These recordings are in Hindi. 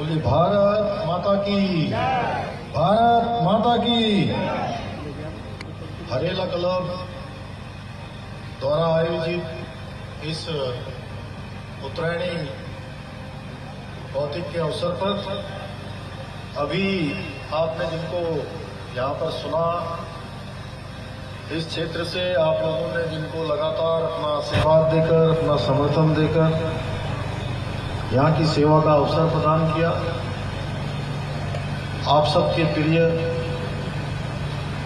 बोले भारत माता की, भारत माता की। हरेला क्लब द्वारा आयोजित इस उत्तरायणी भौतिक के अवसर पर अभी आपने जिनको यहाँ पर सुना, इस क्षेत्र से आप लोगों ने जिनको लगातार अपना आशीर्वाद देकर, अपना समर्थन देकर यहाँ की सेवा का अवसर प्रदान किया, आप सबके प्रिय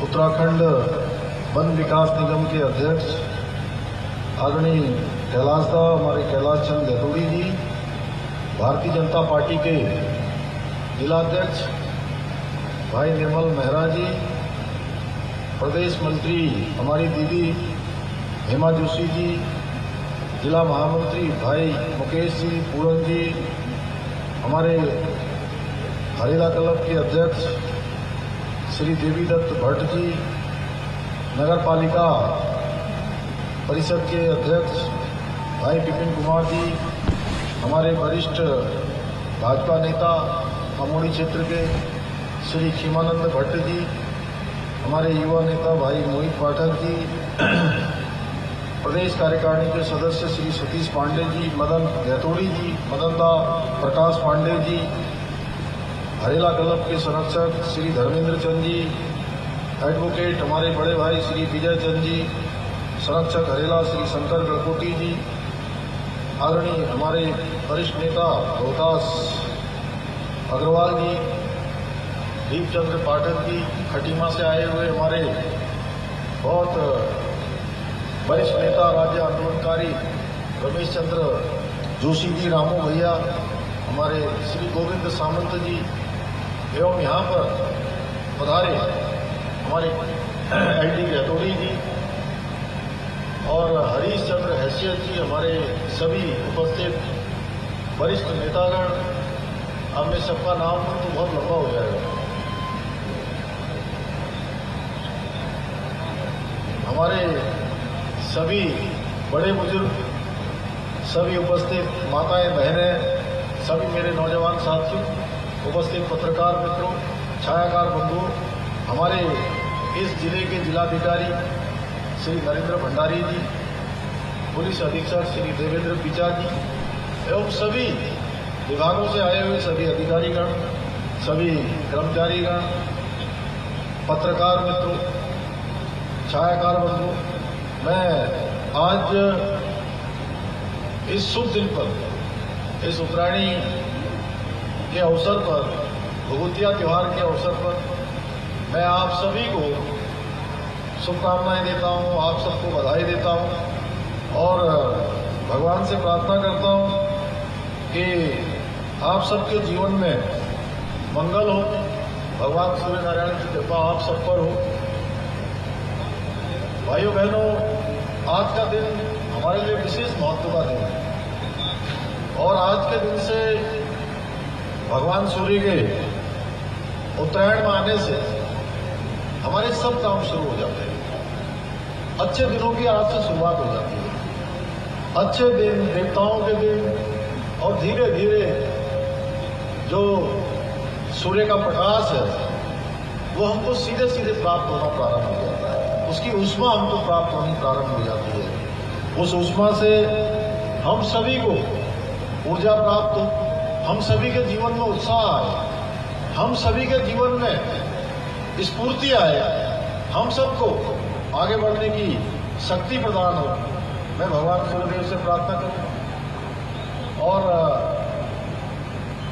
उत्तराखंड वन विकास निगम के अध्यक्ष आदरणीय कैलाशदा, हमारे कैलाश चंद गैतोड़ी जी, भारतीय जनता पार्टी के जिलाध्यक्ष भाई निर्मल मेहरा जी, प्रदेश मंत्री हमारी दीदी हेमा जोशी जी, जिला महामंत्री भाई मुकेश जी पूरन जी, हमारे हरेला क्लब के अध्यक्ष श्री देवी दत्त भट्ट जी, नगर पालिका परिषद के अध्यक्ष भाई विपिन कुमार जी, हमारे वरिष्ठ भाजपा नेता अमोड़ी क्षेत्र के श्री खीमानंद भट्ट जी, हमारे युवा नेता भाई मोहित पाठक जी, प्रदेश कार्यकारिणी के सदस्य श्री सतीश पांडे जी, मदन गैतोड़ी जी, मदनदा प्रकाश पांडे जी, हरेला क्लब के संरक्षक श्री धर्मेंद्र चंद जी, एडवोकेट हमारे बड़े भाई श्री विजय चंद जी, संरक्षक हरेला श्री शंकर गड़कोटी जी, आदरणीय हमारे वरिष्ठ नेता रोहतास अग्रवाल जी, दीपचंद्र पाठक जी, खटीमा से आए हुए हमारे बहुत वरिष्ठ नेता राज्य आंदोलनकारी रमेश चंद्र जोशी जी, रामू भैया, हमारे श्री गोविंद सामंत जी, एवं यहाँ पर पधारे हमारे एलडी गैतोड़ी जी और हरीश चंद्र हैसियत जी, हमारे सभी उपस्थित वरिष्ठ नेतागण। अब मैं सबका नाम तो बहुत लंबा हो जाएगा। हमारे सभी बड़े बुजुर्ग, सभी उपस्थित माताएं बहनें, सभी मेरे नौजवान साथियों, उपस्थित पत्रकार मित्रों, छायाकार बंधुओं, हमारे इस जिले के जिलाधिकारी श्री नरेंद्र भंडारी जी, पुलिस अधीक्षक श्री देवेंद्र पिचा जी, एवं सभी विभागों से आए हुए सभी अधिकारीगण, सभी कर्मचारीगण, पत्रकार मित्रों, छायाकार बंधुओं, मैं आज इस शुभ दिन पर, इस उत्तरायणी के अवसर पर, भगवतिया त्योहार के अवसर पर मैं आप सभी को शुभकामनाएं देता हूं, आप सबको बधाई देता हूं और भगवान से प्रार्थना करता हूं कि आप सबके जीवन में मंगल हो, भगवान सूर्य नारायण की कृपा आप सब पर हो। भाइयों बहनों, आज का दिन हमारे लिए विशेष महत्व का दिन है और आज के दिन से भगवान सूर्य के उत्तरायण में आने से हमारे सब काम शुरू हो जाते हैं। अच्छे दिनों की आज से शुरुआत हो जाती है। अच्छे दिन, देवताओं के दिन, और धीरे धीरे जो सूर्य का प्रकाश है वो हमको सीधे सीधे प्राप्त होना प्रारंभ हो जाता है। उसकी ऊष्मा हमको प्राप्त होनी प्रारंभ हो जाती है। उस ऊष्मा से हम सभी को ऊर्जा प्राप्त हो, हम सभी के जीवन में उत्साह आए, हम सभी के जीवन में स्फूर्ति आए, हम सबको आगे बढ़ने की शक्ति प्रदान हो। मैं भगवान सूर्यदेव से प्रार्थना करूं और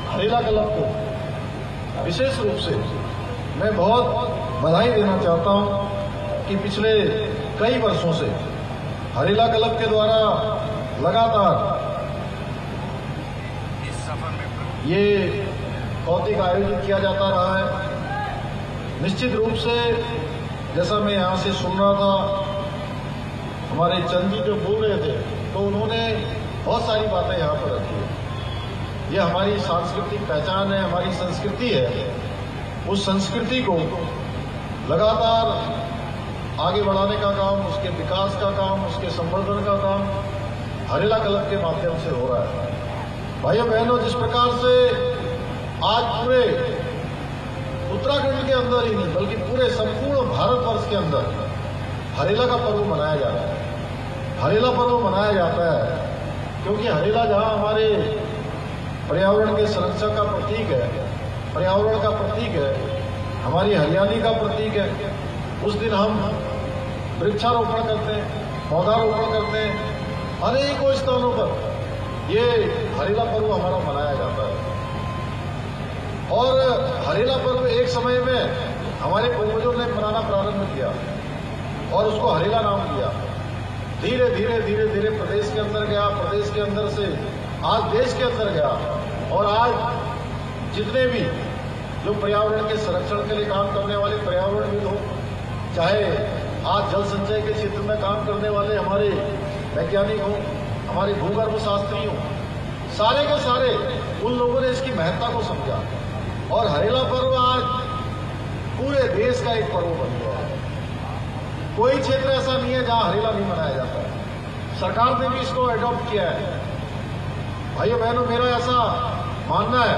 हरेला क्लब को विशेष रूप से मैं बहुत बधाई देना चाहता हूं कि पिछले कई वर्षों से हरेला क्लब के द्वारा लगातार ये कौतिक आयोजित किया जाता रहा है। निश्चित रूप से जैसा मैं यहाँ से सुन रहा था, हमारे चंद जी जो बोल रहे थे, तो उन्होंने बहुत सारी बातें यहाँ पर रखी है। ये हमारी सांस्कृतिक पहचान है, हमारी संस्कृति है। उस संस्कृति को लगातार आगे बढ़ाने का काम, उसके विकास का काम, उसके संवर्धन का काम हरेला क्लब के माध्यम से हो रहा है। भाइयों बहनों, जिस प्रकार से आज पूरे उत्तराखंड के अंदर ही नहीं बल्कि पूरे संपूर्ण भारतवर्ष के अंदर हरेला का पर्व मनाया जा रहा है। हरेला पर्व मनाया जाता है क्योंकि हरेला जहां हमारे पर्यावरण के संरक्षण का प्रतीक है, पर्यावरण का प्रतीक है, हमारी हरियाली का प्रतीक है, उस दिन हम वृक्षारोपण करते हैं, पौधारोपण करते हैं। अनेकों स्थानों पर ये हरेला पर्व हमारा मनाया जाता है। और हरेला पर्व एक समय में हमारे पूर्वजों ने मनाना प्रारंभ किया और उसको हरेला नाम दिया। धीरे धीरे धीरे धीरे प्रदेश के अंदर गया, प्रदेश के अंदर से आज देश के अंदर गया और आज जितने भी जो पर्यावरण के संरक्षण के लिए काम करने वाले पर्यावरणविद हो, चाहे आज जल संचय के क्षेत्र में काम करने वाले हमारे वैज्ञानिक हों, हमारे भूगर्भ शास्त्री हों, सारे के सारे उन लोगों ने इसकी महत्ता को समझा और हरेला पर्व आज पूरे देश का एक पर्व बन गया है। कोई क्षेत्र ऐसा नहीं है जहां हरेला नहीं मनाया जाता है। सरकार ने भी इसको अडॉप्ट किया है। भाइयों बहनों, मेरा ऐसा मानना है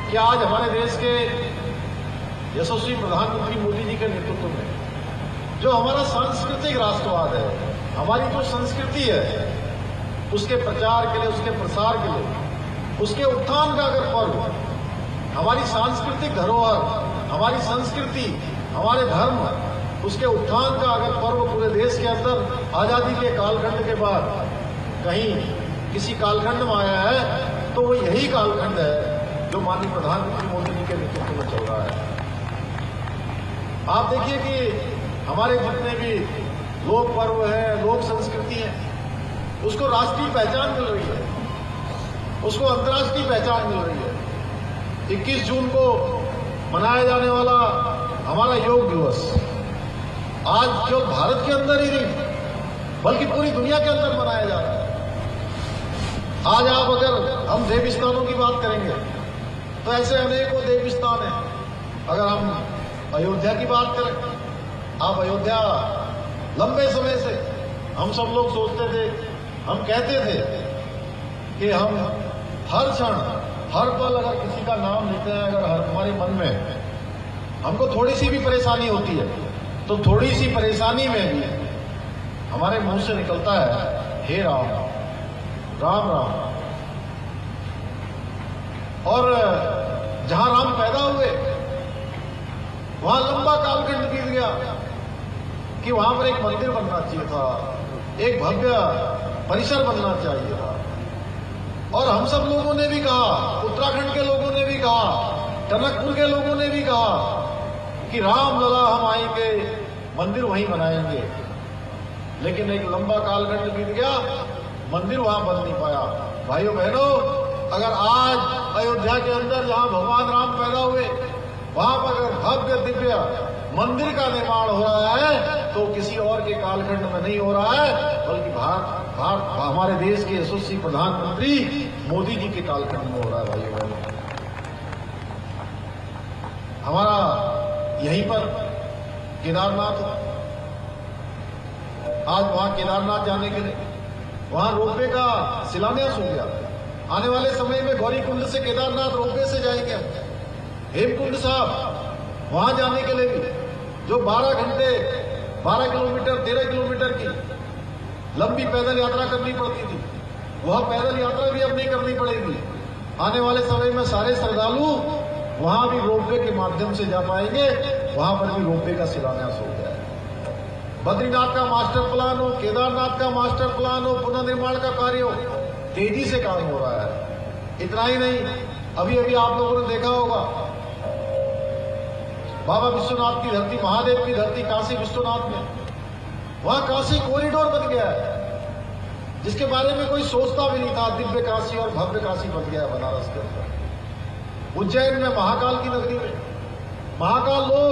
कि आज हमारे देश के यशस्वी प्रधानमंत्री मोदी जी के नेतृत्व में जो हमारा सांस्कृतिक राष्ट्रवाद है, हमारी जो संस्कृति है, उसके प्रचार के लिए, उसके प्रसार के लिए, उसके उत्थान का अगर पर्व, हमारी सांस्कृतिक धरोहर, हमारी संस्कृति, हमारे धर्म, उसके उत्थान का अगर पर्व पूरे देश के अंदर आजादी के कालखंड के बाद कहीं किसी कालखंड में आया है तो वो यही कालखंड है जो माननीय प्रधानमंत्री मोदी जी के नेतृत्व में चल रहा है। आप देखिए कि हमारे जितने भी लोक पर्व है, लोक संस्कृति है, उसको राष्ट्रीय पहचान मिल रही है, उसको अंतर्राष्ट्रीय पहचान मिल रही है। 21 जून को मनाया जाने वाला हमारा योग दिवस आज केवल भारत के अंदर ही नहीं बल्कि पूरी दुनिया के अंदर मनाया जा रहा है। आज आप अगर हम देव स्थानों की बात करेंगे तो ऐसे अनेकों देव स्थान हैं। अगर हम अयोध्या की बात करें, आप अयोध्या लंबे समय से हम सब लोग सोचते थे, हम कहते थे कि हम हर क्षण हर पल अगर किसी का नाम लेते हैं, अगर हमारे मन में हमको थोड़ी सी भी परेशानी होती है तो थोड़ी सी परेशानी में भी हमारे मुंह से निकलता है हे राम, राम राम। और जहां राम पैदा हुए वहां लंबा कालखंड बीत गया कि वहां पर एक मंदिर बनना चाहिए था, एक भव्य परिसर बनना चाहिए था। और हम सब लोगों ने भी कहा, उत्तराखंड के लोगों ने भी कहा, टनकपुर के लोगों ने भी कहा कि रामलला हम आएंगे, मंदिर वहीं बनाएंगे। लेकिन एक लंबा कालखंड बीत गया, मंदिर वहां बन नहीं पाया। भाइयों बहनों, अगर आज अयोध्या के अंदर जहां भगवान राम पैदा हुए वहां पर अगर भव्य दिव्य मंदिर का निर्माण हो रहा है तो किसी और के कालखंड में नहीं हो रहा है बल्कि हमारे देश के यशस्वी प्रधानमंत्री मोदी जी के कालखंड में हो रहा है। भाइयों बहनों, हमारा यहीं पर केदारनाथ, आज वहां केदारनाथ जाने के लिए वहां रोपवे का शिलान्यास हो गया। आने वाले समय में गौरीकुंड से केदारनाथ रोपवे से जाएंगे। हेमकुंड साहब वहां जाने के लिए भी जो 12 घंटे 12 किलोमीटर 13 किलोमीटर की लंबी पैदल यात्रा करनी पड़ती थी, वह पैदल यात्रा भी अब नहीं करनी पड़ेगी। आने वाले समय में सारे श्रद्धालु वहां भी रोपवे के माध्यम से जा पाएंगे। वहां पर भी रोपवे का शिलान्यास हो गया है। बद्रीनाथ का मास्टर प्लान हो, केदारनाथ का मास्टर प्लान हो, पुनर्निर्माण का कार्य हो, तेजी से काम हो रहा है। इतना ही नहीं, अभी अभी आप लोगों ने देखा होगा बाबा विश्वनाथ की धरती, महादेव की धरती काशी विश्वनाथ में, वहां काशी कॉरिडोर बन गया है जिसके बारे में कोई सोचता भी नहीं था। दिव्य काशी और भव्य काशी बन गया है बनारस के अंदर। उज्जैन में महाकाल की नगरी में महाकाल लोग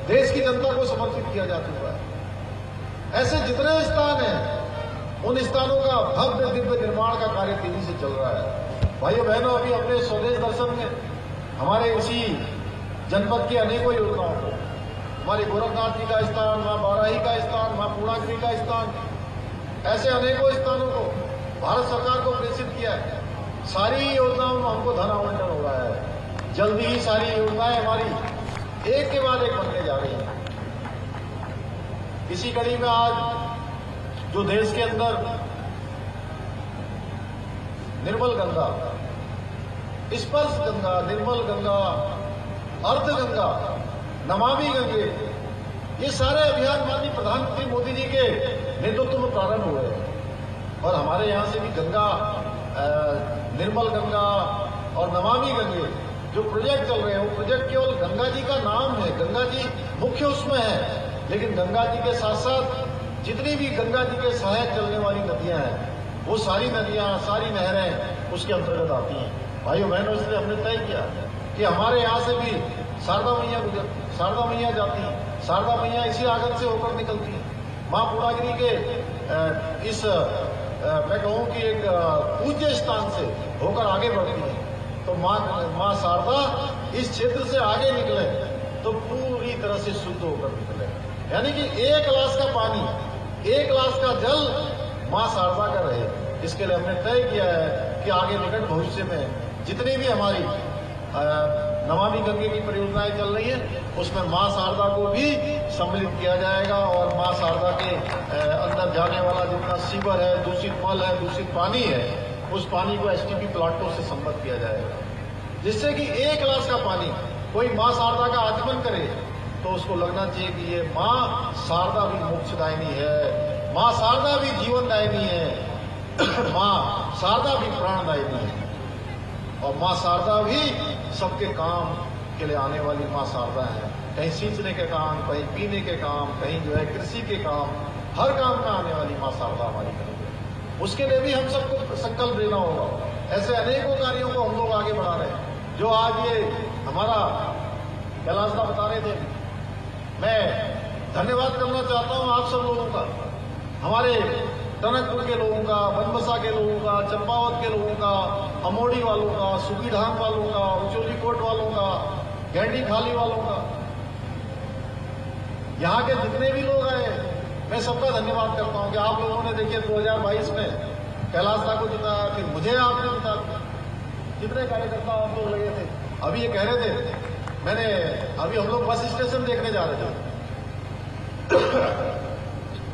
देश की जनता को समर्पित किया जा चुका है। ऐसे जितने स्थान हैं उन स्थानों का भव्य दिव्य निर्माण का कार्य तेजी से चल रहा है। भाइयों बहनों, अभी अपने स्वदेश दर्शन में हमारे इसी जनपद की अनेकों योजनाओं को, हमारे गोरखनाथ जी का स्थान, मां बाराही का स्थान, मां पूर्णागिरी का स्थान, ऐसे अनेकों स्थानों को भारत सरकार को प्रेषित किया है। सारी योजनाओं में हमको धन आवंटन हो रहा है। जल्दी ही सारी योजनाएं हमारी एक के बाद एक बनने जा रही हैं। इसी कड़ी में आज जो देश के अंदर निर्मल गंगा, स्पर्श गंगा, निर्मल गंगा, अर्ध गंगा, नमामि गंगे, ये सारे अभियान माननीय प्रधानमंत्री मोदी जी के नेतृत्व में प्रारंभ हुए और हमारे यहां से भी गंगा, निर्मल गंगा और नमामि गंगे जो प्रोजेक्ट चल रहे हैं, वो प्रोजेक्ट केवल गंगा जी का नाम है, गंगा जी मुख्य उसमें है, लेकिन गंगा जी के साथ साथ जितनी भी गंगा जी के सहायक चलने वाली नदियां हैं, वो सारी नदियां, सारी नहरें उसके अंतर्गत आती हैं। भाइयों बहनों, इसलिए हमने तय किया कि हमारे यहाँ से भी शारदा मैया जाती है। शारदा मैया इसी आगन से होकर निकलती है। मां पूर्णागिरी के इस मैं कहूं कि एक पूज्य स्थान से होकर आगे बढ़ती है। तो मां शारदा इस क्षेत्र से आगे निकले तो पूरी तरह से शुद्ध होकर निकले, यानी कि 1 गिलास का पानी, 1 गिलास का जल मां शारदा का रहे। इसके लिए हमने तय किया है कि आगे निकट भविष्य में जितनी भी हमारी नमामि गंगे की परियोजनाएं चल रही है, उसमें मां शारदा को भी सम्मिलित किया जाएगा और मां शारदा के अंदर जाने वाला जितना सीवर है, दूषित मल है, दूषित पानी है, उस पानी को एसटीपी प्लांटों से संबद्ध किया जाएगा, जिससे कि 1 गिलास का पानी कोई मां शारदा का आचमन करे तो उसको लगना चाहिए कि ये मां शारदा भी मोक्षदायिनी है, मां शारदा भी जीवनदायिनी है, मां शारदा भी प्राणदायिनी है और मां शारदा भी सबके काम के लिए आने वाली मां शारदा है। कहीं सींचने के काम, कहीं पीने के काम, कहीं जो है कृषि के काम, हर काम में आने वाली मां शारदा हमारी करेंगे। उसके लिए भी हम सबको संकल्प लेना होगा। ऐसे अनेकों कार्यों को हम लोग आगे बढ़ा रहे हैं जो आज ये हमारा कैलाशदा बता रहे थे। मैं धन्यवाद करना चाहता हूं आप सब लोगों का, हमारे टनकपुर के लोगों का, बनबसा के लोगों का, चंपावत के लोगों का, अमोड़ी वालों का, सुकीढांग वालों का, उचोली कोट वालों का, गैंडी खाली वालों का, यहाँ के जितने भी लोग आए, मैं सबका धन्यवाद करता हूँ कि आप लोगों ने देखिए 2022 में कैलाशदा को जिताया, फिर मुझे आपने जिता दिया। कितने कार्यकर्ता आप लोग लगे थे। अभी ये कह रहे थे, मैंने अभी हम लोग बस स्टेशन देखने जा रहे थे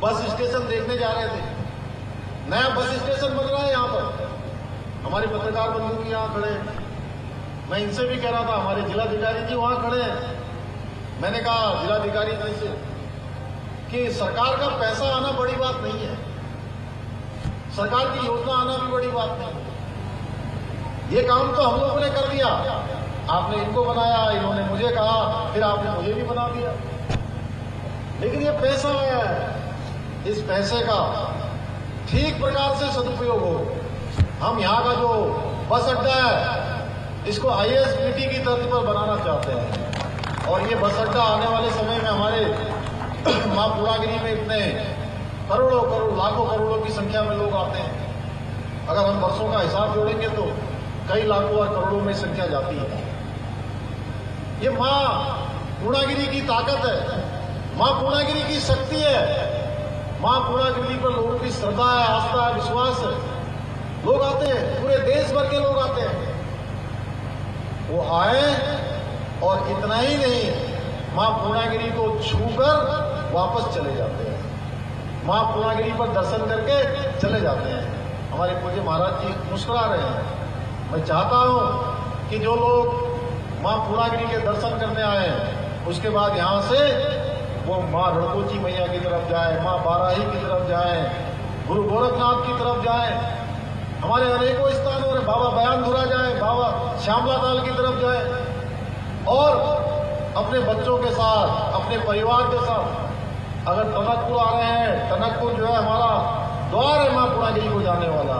बस स्टेशन देखने जा रहे थे। नया बस स्टेशन बन रहा है यहाँ पर, हमारे पत्रकार बंधु भी यहाँ खड़े हैं। मैं इनसे भी कह रहा था, हमारे जिलाधिकारी जी वहां खड़े हैं। मैंने कहा जिलाधिकारी जी से कि सरकार का पैसा आना बड़ी बात नहीं है, सरकार की योजना आना भी बड़ी बात नहीं है। ये काम तो हम लोगों ने कर दिया, आपने इनको बनाया, इन्होंने मुझे कहा, फिर आपने मुझे भी बना दिया। लेकिन ये पैसा आया है, इस पैसे का ठीक प्रकार से सदुपयोग हो। हम यहाँ का जो बस अड्डा है, इसको ISBT की तर्ज पर बनाना चाहते हैं और ये बस अड्डा आने वाले समय में हमारे मां पूर्णागिरी में इतने करोड़ों लाखों करोड़ों की संख्या में लोग आते हैं। अगर हम वर्षों का हिसाब जोड़ेंगे तो कई लाखों और करोड़ों में संख्या जाती है। ये मां पूर्णागिरी की ताकत है, मां पूर्णागिरी की शक्ति है, मां पूर्णागिरी पर लोगों की श्रद्धा है, आस्था है, विश्वास है। लोग आते हैं, पूरे देश भर के लोग आते हैं। वो आए और इतना ही नहीं, मां पूर्णागिरी को छूकर वापस चले जाते हैं, मां पूर्णागिरी पर दर्शन करके चले जाते हैं। हमारे पूज्य महाराज जी मुस्कुरा रहे हैं। मैं चाहता हूं कि जो लोग मां पूर्णागिरी के दर्शन करने आए हैं, उसके बाद यहां से वो मां रणकोची मैया की तरफ जाए, मां बाराही की तरफ जाए, गुरु गोरखनाथ की तरफ जाए, हमारे अनेकों स्थानों में बाबा बयानधुरा जाए, बाबा श्यामला ताल की तरफ जाए और अपने बच्चों के साथ, अपने परिवार के साथ अगर टनकपुर आ रहे हैं, टनकपुर जो है हमारा द्वार है मां पूर्णागिरी को जाने वाला,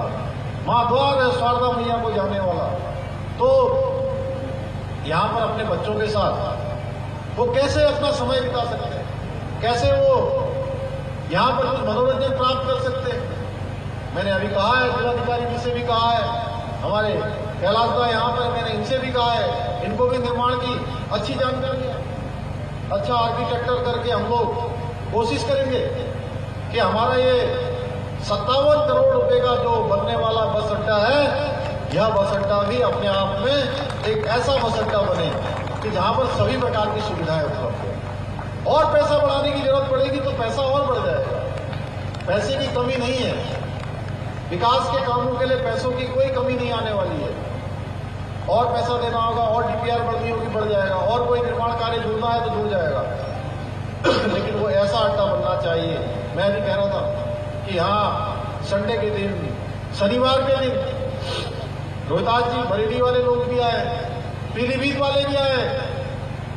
मां द्वार है शारदा मैया को जाने वाला। तो यहाँ पर अपने बच्चों के साथ वो कैसे अपना समय बिता सकते हैं, कैसे वो यहाँ पर कुछ मनोरंजन प्राप्त कर सकते हैं। मैंने अभी कहा है, जिलाधिकारी जी से भी कहा है, हमारे कैलाशदा यहाँ पर मैंने इनसे भी कहा है, इनको भी निर्माण की अच्छी जानकारी है। अच्छा आर्किटेक्चर करके हम लोग कोशिश करेंगे कि हमारा ये 57 करोड़ रुपए का जो बनने वाला बस अड्डा है, यह बस अड्डा भी अपने आप में एक ऐसा बस अड्डा बने कि जहां पर सभी प्रकार की सुविधाएं उपलब्ध हो। और पैसा बढ़ाने की जरूरत पड़ेगी तो पैसा और बढ़ जाएगा, पैसे की कमी नहीं है। विकास के कामों के लिए पैसों की कोई कमी नहीं आने वाली है। और पैसा देना होगा, और डीपीआर बढ़नी होगी, बढ़ जाएगा, और कोई निर्माण कार्य जुड़ना है तो जुड़ जाएगा। लेकिन वो ऐसा अड्डा बनना चाहिए। मैं भी कह रहा था कि हाँ, संडे के दिन, शनिवार के दिन रोहतास जी बरेली वाले लोग भी आए, पीलीभीत वाले भी आए,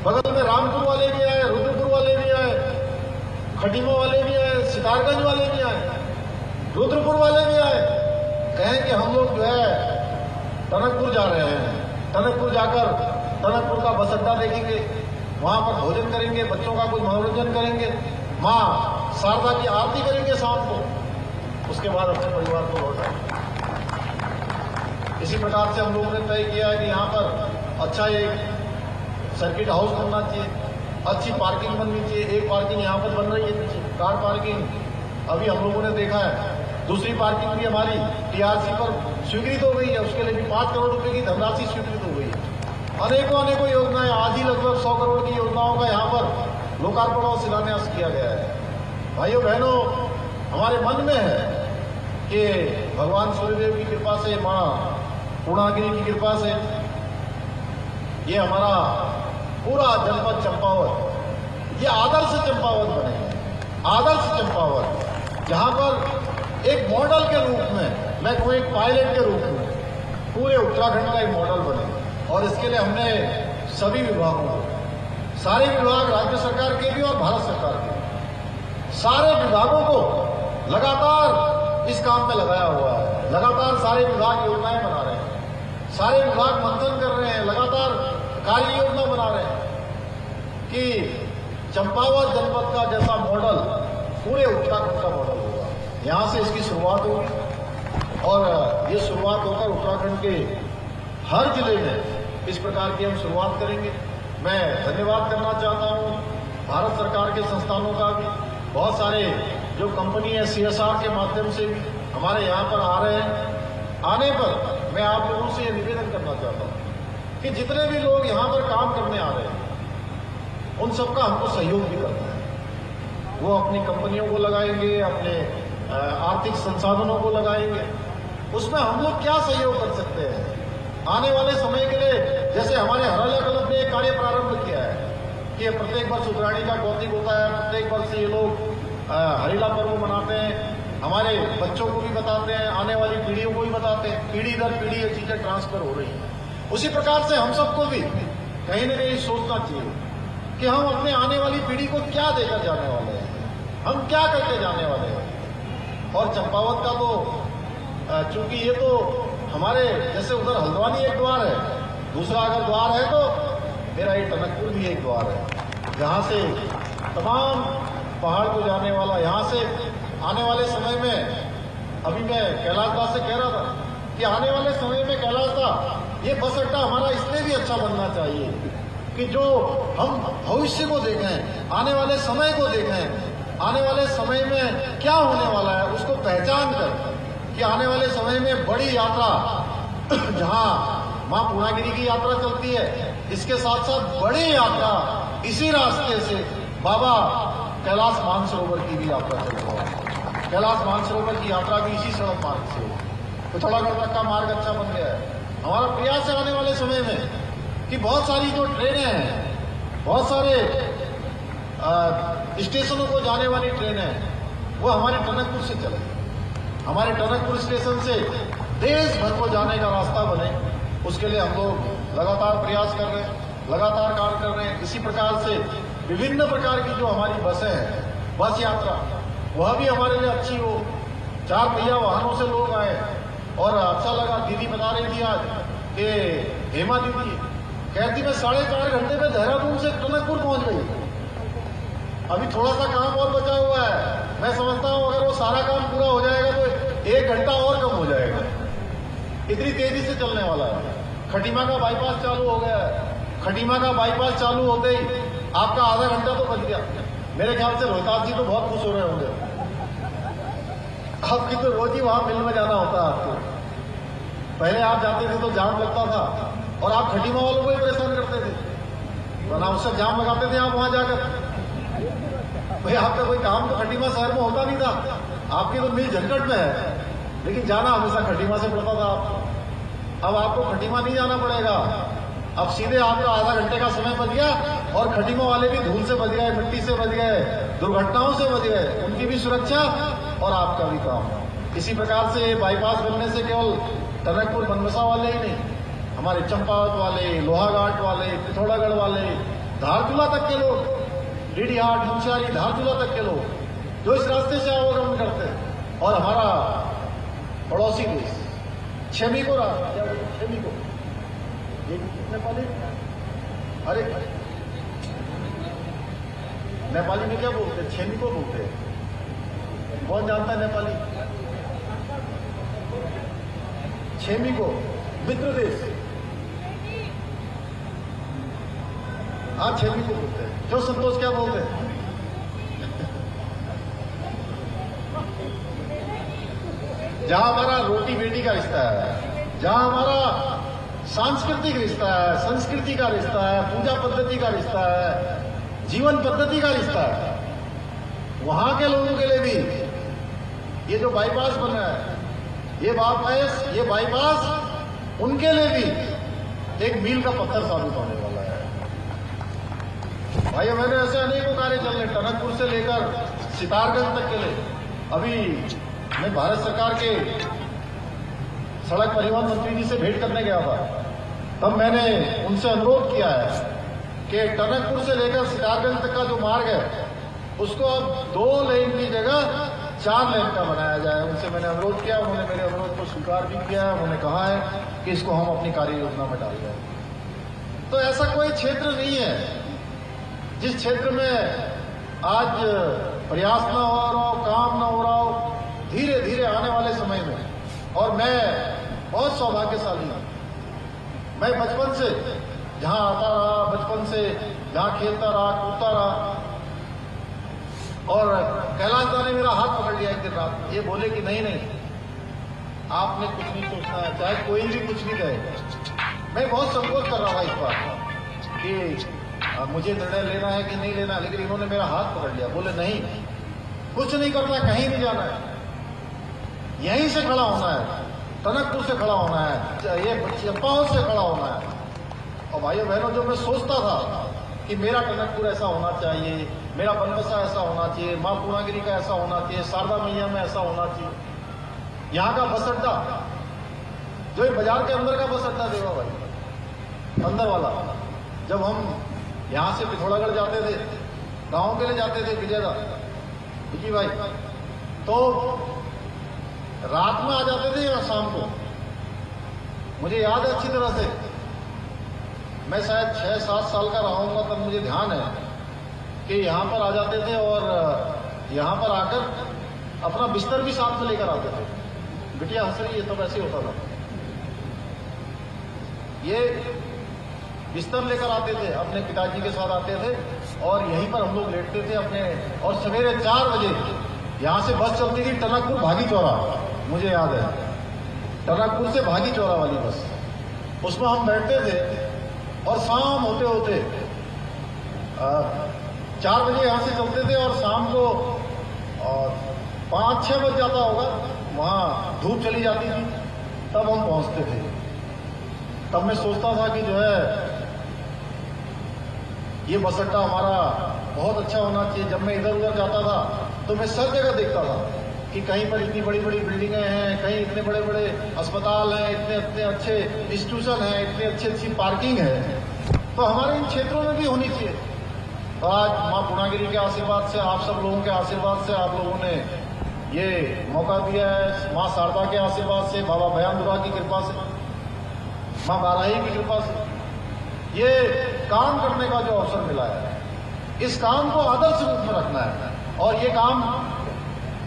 बगल में रामपुर वाले भी आए, रुद्रपुर वाले भी आए, खटीमा वाले भी आए, सितारगंज वाले भी आए, रुद्रपुर वाले भी आए। कहें कि हम लोग जो है टनकपुर जा रहे हैं, टनकपुर जाकर टनकपुर का बस अड्डा देखेंगे, वहां पर भोजन करेंगे, बच्चों का कुछ मनोरंजन करेंगे, मां शारदा की आरती करेंगे शाम को, उसके बाद अपने परिवार को लौटाएंगे। इसी प्रकार से हम लोगों ने तय किया है कि यहाँ पर अच्छा एक सर्किट हाउस बनना चाहिए, अच्छी पार्किंग बननी चाहिए। एक पार्किंग यहाँ पर बन रही है पीछे, कार पार्किंग अभी हम लोगों ने देखा है। दूसरी पार्किंग भी हमारी टीआरसी पर स्वीकृत हो गई है, उसके लिए भी 5 करोड़ रुपए की धनराशि स्वीकृत हो गई है। अनेकों योजनाएं, आधी लगभग 100 करोड़ की योजनाओं का यहाँ पर लोकार्पण और शिलान्यास किया गया है। भाइयों बहनों, हमारे मन में है कि भगवान सूर्यदेव की कृपा से, मां पूर्णागिरी की कृपा से ये हमारा पूरा जनपद चंपावत ये आदर्श चंपावत बने, आदर्श चंपावत, जहां पर एक मॉडल के रूप में, मैं कहूं एक पायलट के रूप में पूरे उत्तराखंड का एक मॉडल बने। और इसके लिए हमने सभी विभागों को, सारे विभाग, राज्य सरकार के भी और भारत सरकार के सारे विभागों को लगातार इस काम में लगाया हुआ है। लगातार सारे विभाग योजनाएं बना रहे हैं, सारे विभाग मंथन कर रहे हैं, लगातार कार्य योजना बना रहे हैं कि चंपावत जनपद का जैसा मॉडल पूरे उत्तराखंड का मॉडल होगा। यहां से इसकी शुरुआत होगी और ये शुरुआत होकर उत्तराखंड के हर जिले में इस प्रकार की हम शुरुआत करेंगे। मैं धन्यवाद करना चाहता हूं भारत सरकार के संस्थानों का भी, बहुत सारे जो कंपनी है सीएसआर के माध्यम से भी हमारे यहाँ पर आ रहे हैं। आने पर मैं आप लोगों से ये निवेदन करना चाहता हूं कि जितने भी लोग यहाँ पर काम करने आ रहे हैं उन सबका हमको सहयोग भी करना है। वो अपनी कंपनियों को लगाएंगे, अपने आर्थिक संसाधनों को लगाएंगे, उसमें हम लोग क्या सहयोग कर सकते हैं आने वाले समय के लिए। जैसे हमारे हराला क्लब ने एक कार्य प्रारंभ किया है कि प्रत्येक वर्ष उत्तरायणी का कौतिक होता है, प्रत्येक वर्ष ये लोग हरिला पर्व मनाते हैं, हमारे बच्चों को भी बताते हैं, आने वाली पीढ़ियों को भी बताते हैं। पीढ़ी दर पीढ़ी ये चीजें ट्रांसफर हो रही हैं। उसी प्रकार से हम सबको भी कहीं न कहीं सोचना चाहिए कि हम अपने आने वाली पीढ़ी को क्या देकर जाने वाले हैं, हम क्या करके जाने वाले हैं। और चंपावत का तो चूंकि ये तो हमारे जैसे उधर हल्द्वानी एक द्वार है, दूसरा अगर द्वार है तो मेरा ये टनकपुर भी एक द्वार है, जहां से तमाम पहाड़ को जाने वाला, यहाँ से आने वाले समय में, अभी मैं कैलाशदास से कह रहा था कि आने वाले समय में कैलाशदास ये बस अड्डा हमारा इसलिए भी अच्छा बनना चाहिए कि जो हम भविष्य को देखें, आने वाले समय को देखें, आने वाले समय में क्या होने वाला है उसको पहचान कर कि आने वाले समय में बड़ी यात्रा जहां मां पूर्णागिरी की यात्रा चलती है, इसके साथ साथ बड़ी यात्रा इसी रास्ते से बाबा कैलाश मानसरोवर की भी यात्रा चल रही है। कैलाश मानसरोवर की यात्रा भी इसी सड़क मार्ग से हो, पिथौरागढ़ तक का मार्ग अच्छा बन गया है। हमारा प्रयास है आने वाले समय में कि बहुत सारी जो ट्रेनें हैं, बहुत सारे स्टेशनों को जाने वाली ट्रेनें हैं, वो हमारे टनकपुर से चले, हमारे टनकपुर स्टेशन से देश भर को जाने का रास्ता बने। उसके लिए हम लोग लगातार प्रयास कर रहे हैं, लगातार कार्य कर रहे हैं। इसी प्रकार से विभिन्न प्रकार की जो हमारी बसें हैं, बस यात्रा वह भी हमारे लिए अच्छी हो। 4 पहिया वाहनों से लोग आए और अच्छा लगा। दीदी बता रही थी आज कि हेमा दीदी कहती मैं 4.5 घंटे में देहरादून से टनकपुर पहुंच गई। अभी थोड़ा सा काम और बचा हुआ है। मैं समझता हूं अगर वो सारा काम पूरा हो जाएगा तो 1 घंटा और कम हो जाएगा, इतनी तेजी से चलने वाला है। खटीमा का बाईपास चालू हो गया है, खटीमा का बाईपास चालू होते ही आपका आधा घंटा तो बच गया। मेरे ख्याल से रोहतास जी तो बहुत खुश हो रहे होंगे, आपकी तो रोज ही वहां मिल में जाना होता है आपको। पहले आप जाते थे तो जाम लगता था और आप खटीमा वालों को ही परेशान करते थे, वरना उससे जाम लगाते थे आप वहां जाकर। भाई आपका कोई काम तो खटीमा शहर में होता नहीं था, आपकी तो मिल झंझट में है, लेकिन जाना हमेशा खटीमा से पड़ता था आपको। अब आपको खटीमा नहीं जाना पड़ेगा, अब सीधे आपका आधा घंटे का समय बच गया और खटीमा वाले भी धूल से बच गए, मिट्टी से बच गए, दुर्घटनाओं से बच गए, उनकी भी सुरक्षा और आपका भी काम। इसी प्रकार से बाईपास बनने से केवल टनकपुर बनबसा वाले ही नहीं, हमारे चंपावत वाले, लोहाघाट वाले, पिथौरागढ़ वाले, धारचूला तक के लोग, डीडीहाट, मुंशियारी, धारचूला तक के लोग जो इस रास्ते से आवागमन करते हैं। और हमारा पड़ोसी देश छेमीको छेमीको नेपाली, अरे नेपाली में क्या बोलते हैं? छेमीको बोलते हैं। कौन जानता है नेपाली? छेमीको मित्र देश, हाँ छेमीको बोलते हैं। जो संतोष क्या बोलते हैं? जहां हमारा रोटी बेटी का रिश्ता है, जहां हमारा सांस्कृतिक रिश्ता है, संस्कृति का रिश्ता है, पूजा पद्धति का रिश्ता है, जीवन पद्धति का रिश्ता है, वहां के लोगों के लिए भी ये जो बाईपास बन रहा है, ये बाईपास उनके लिए भी एक मील का पत्थर साबित होने वाला है। भाइयों मैंने ऐसे अनेकों कार्य चल रहे, टनकपुर से लेकर सितारगंज तक के लिए। अभी मैं भारत सरकार के सड़क परिवहन मंत्री जी से भेंट करने गया था, तब मैंने उनसे अनुरोध किया है कि टनकपुर से लेकर सितारगंज तक का जो मार्ग है उसको अब 2 लेन की जगह 4 लेन का बनाया जाए। उनसे मैंने अनुरोध किया, उन्होंने मेरे अनुरोध को स्वीकार भी किया। उन्होंने कहा है कि इसको हम अपनी कार्य योजना में डाल दें। तो ऐसा कोई क्षेत्र नहीं है जिस क्षेत्र में आज प्रयास न हो रहा हो, काम न हो रहा हो। धीरे धीरे आने वाले समय में, और मैं बहुत सौभाग्यशाली हूं, मैं बचपन से जहां आता रहा, बचपन से जहां खेलता रहा, कूदता रहा, और कैलाश दा ने मेरा हाथ पकड़ लिया एक दिन रात, ये बोले कि नहीं नहीं आपने कुछ नहीं सोचना है, चाहे कोई भी कुछ भी कहे। मैं बहुत संकोच कर रहा था इस बात कि मुझे निर्णय लेना है कि नहीं लेना, लेकिन इन्होंने मेरा हाथ पकड़ लिया, बोले नहीं कुछ नहीं करना, कहीं नहीं जाना है, यहीं से खड़ा होना है, टनकपुर से खड़ा होना है, ये चंपावत से खड़ा होना है। और भाइयों बहनों, जो मैं सोचता था कि मेरा टनकपुर ऐसा होना चाहिए, मेरा बनबसा ऐसा होना चाहिए, मां पूर्णागिरी का ऐसा होना चाहिए, शारदा मैया में ऐसा होना चाहिए, यहाँ का बस अड्डा, जो बाजार के अंदर का बस अड्डा देवा भाई, अंदर वाला, जब हम यहाँ से पिथौरागढ़ जाते थे, गांव के लिए जाते थे विजय भाई, तो रात में आ जाते थे या शाम को, मुझे याद है अच्छी तरह से, मैं शायद 6-7 साल का रहा हूंगा, तब मुझे ध्यान है कि यहाँ पर आ जाते थे और यहाँ पर आकर अपना बिस्तर भी साथ में लेकर आते थे। बिटिया हंस रही है, तब ऐसे होता था, ये बिस्तर लेकर आते थे, अपने पिताजी के साथ आते थे और यहीं पर हम लोग लेटते थे अपने, और सवेरे 4 बजे यहाँ से बस चलती थी टनकपुर भागी चौरा, मुझे याद है, टनकपुर से भागी चौरा वाली बस, उसमें हम बैठते थे और शाम होते होते 4 बजे यहाँ से चलते थे और शाम को 5-6 बज जाता होगा, वहाँ धूप चली जाती थी, तब हम पहुँचते थे। तब मैं सोचता था कि जो है ये बस अड्डा हमारा बहुत अच्छा होना चाहिए। जब मैं इधर उधर जाता था तो मैं सब जगह देखता था कि कहीं पर इतनी बड़ी बड़ी बिल्डिंगें हैं, कहीं इतने बड़े बड़े अस्पताल हैं, इतने अच्छे इंस्टीट्यूशन हैं, इतनी अच्छी पार्किंग है, तो हमारे इन क्षेत्रों में भी होनी चाहिए। तो आज माँ पूर्णागिरी के आशीर्वाद से, आप सब लोगों के आशीर्वाद से, आप लोगों ने ये मौका दिया है, माँ शारदा के आशीर्वाद से, बाबा बयानदुरा की कृपा से, माँ बाराही की कृपा से, ये काम करने का जो अवसर मिला है, इस काम को आदर्श रूप में रखना है। और ये काम,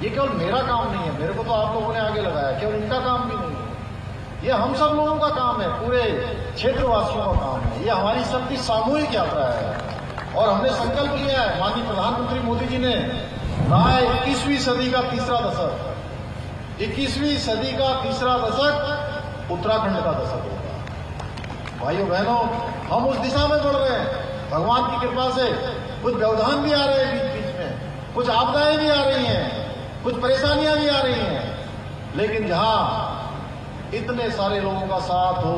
ये केवल मेरा काम नहीं है, मेरे को तो आप लोगों ने आगे लगाया, केवल इनका काम भी नहीं है, ये हम सब लोगों का काम है, पूरे क्षेत्रवासियों का काम है, ये हमारी सबकी सामूहिक यात्रा है। और हमने संकल्प लिया है, माननीय प्रधानमंत्री मोदी जी ने कहा है 21वीं सदी का तीसरा दशक, 21वीं सदी का तीसरा दशक उत्तराखंड का दशक होगा। भाइयों बहनों, हम उस दिशा में बढ़ रहे हैं। भगवान की कृपा से कुछ व्यवधान भी आ रहे हैं बीच बीच में, कुछ आपदाएं भी आ रही हैं, कुछ परेशानियां भी आ रही हैं, लेकिन जहां इतने सारे लोगों का साथ हो,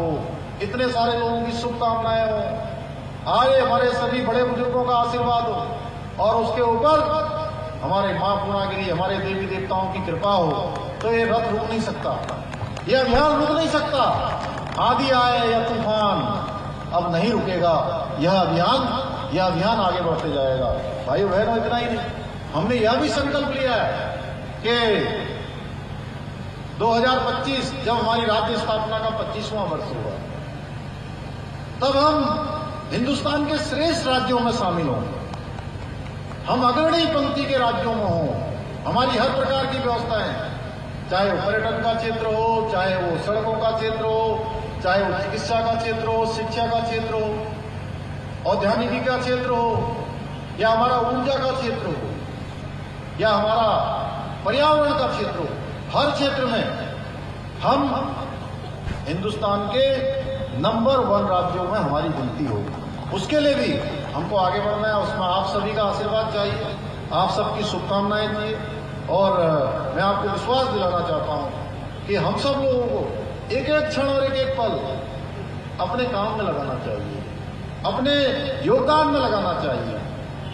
इतने सारे लोगों की शुभकामनाएं हो, आगे हमारे सभी बड़े बुजुर्गों का आशीर्वाद हो और उसके ऊपर हमारे मां पूर्णागिरी, हमारे देवी देवताओं की कृपा हो, तो ये रथ रुक नहीं सकता, ये अभियान रुक नहीं सकता। आंधी आए या तूफान, अब नहीं रुकेगा यह अभियान आगे बढ़ते जाएगा। भाइयों बहनों, इतना ही नहीं, हमने यह भी संकल्प लिया है कि 2025 जब हमारी राज्य स्थापना का 25वां वर्ष होगा, तब हम हिंदुस्तान के श्रेष्ठ राज्यों में शामिल हों, हम अग्रणी पंक्ति के राज्यों में हों। हमारी हर प्रकार की व्यवस्थाएं, चाहे वो पर्यटन का क्षेत्र हो, चाहे वो सड़कों का क्षेत्र हो, चाहे वो चिकित्सा का क्षेत्र हो, शिक्षा का क्षेत्र हो, औद्योगिकी का क्षेत्र हो, या हमारा ऊर्जा का क्षेत्र हो, या हमारा पर्यावरण का क्षेत्र हो, हर क्षेत्र में हम हिंदुस्तान के नंबर 1 राज्यों में हमारी गिनती होगी। उसके लिए भी हमको आगे बढ़ना है, उसमें आप सभी का आशीर्वाद चाहिए, आप सबकी शुभकामनाएं चाहिए। और मैं आपको विश्वास दिलाना चाहता हूं कि हम सब लोगों को एक एक क्षण और एक एक पल अपने काम में लगाना चाहिए, अपने योगदान में लगाना चाहिए।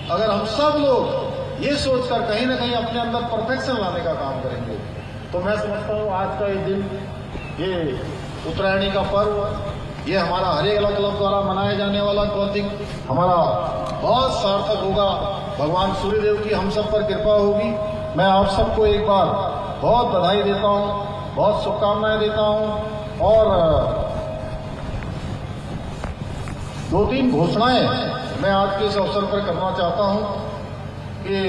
अगर हम सब लोग ये सोचकर कहीं ना कहीं अपने अंदर परफेक्शन लाने का काम करेंगे, तो मैं समझता हूँ आज का ये दिन, ये उत्तरायणी का पर्व, ये हमारा हरेला क्लब द्वारा मनाया जाने वाला कौतिक हमारा बहुत सार्थक होगा। भगवान सूर्यदेव की हम सब पर कृपा होगी। मैं आप सबको एक बार बहुत बधाई देता हूँ, बहुत शुभकामनाएं देता हूँ। और 2-3 घोषणाएं मैं आज के इस अवसर पर करना चाहता हूँ कि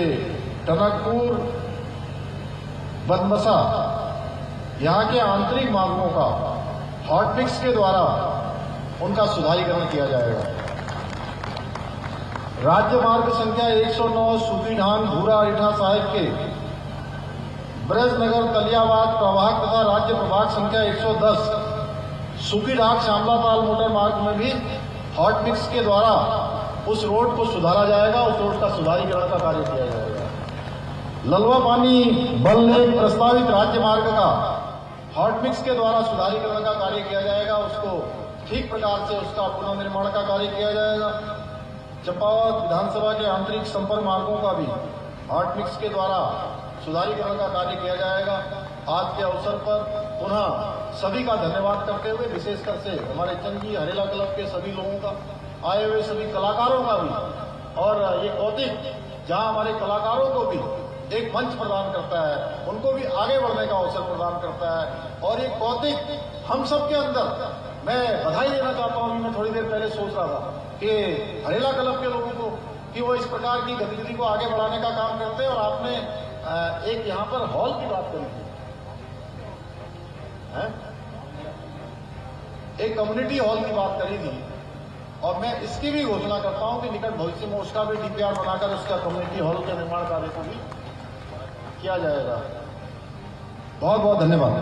टनकपुर, बनबसा, यहाँ के आंतरिक मार्गों का हॉटमिक्स के द्वारा उनका सुधारीकरण किया जाएगा। राज्य मार्ग संख्या 109 सूखीढांग भूरा रीठा साहिब के ब्रजनगर तलियाबाद प्रभाग तथा राज्य प्रभाग संख्या 110 सूखीढांग श्यामलापाल मोटर मार्ग में भी हॉटमिक्स के द्वारा उस रोड को सुधारा जाएगा, उस रोड का सुधारीकरण का कार्य किया जाएगा। ललवा पानी बल लेक प्रस्तावित राज्य मार्ग का हॉटमिक्स के द्वारा सुधारीकरण का कार्य किया जाएगा, उसको ठीक प्रकार से उसका पुनर्निर्माण का कार्य किया जाएगा। चंपावत विधानसभा के आंतरिक संपर्क मार्गों का भी हॉटमिक्स के द्वारा सुधारीकरण का कार्य किया जाएगा। आज के अवसर पर पुनः सभी का धन्यवाद करते हुए, विशेषकर से हमारे चंगी हरेला क्लब के सभी लोगों का, आए हुए सभी कलाकारों का भी, और ये कौतिक जहां हमारे कलाकारों को भी एक मंच प्रदान करता है, उनको भी आगे बढ़ने का अवसर प्रदान करता है। और ये कौतिक हम सब के अंदर, मैं बधाई देना चाहता हूं। मैं थोड़ी देर पहले सोच रहा था कि हरेला क्लब के लोगों को कि वो इस प्रकार की गतिविधि को आगे बढ़ाने का काम करते हैं। और आपने एक यहाँ पर हॉल की बात करी थी, एक कम्युनिटी हॉल की बात करी थी, और मैं इसकी भी घोषणा करता हूं कि निकट भविष्य में उसका भी डीपीआर बनाकर उसका कम्युनिटी हॉल के निर्माण कार्य को भी किया जाएगा। बहुत बहुत धन्यवाद।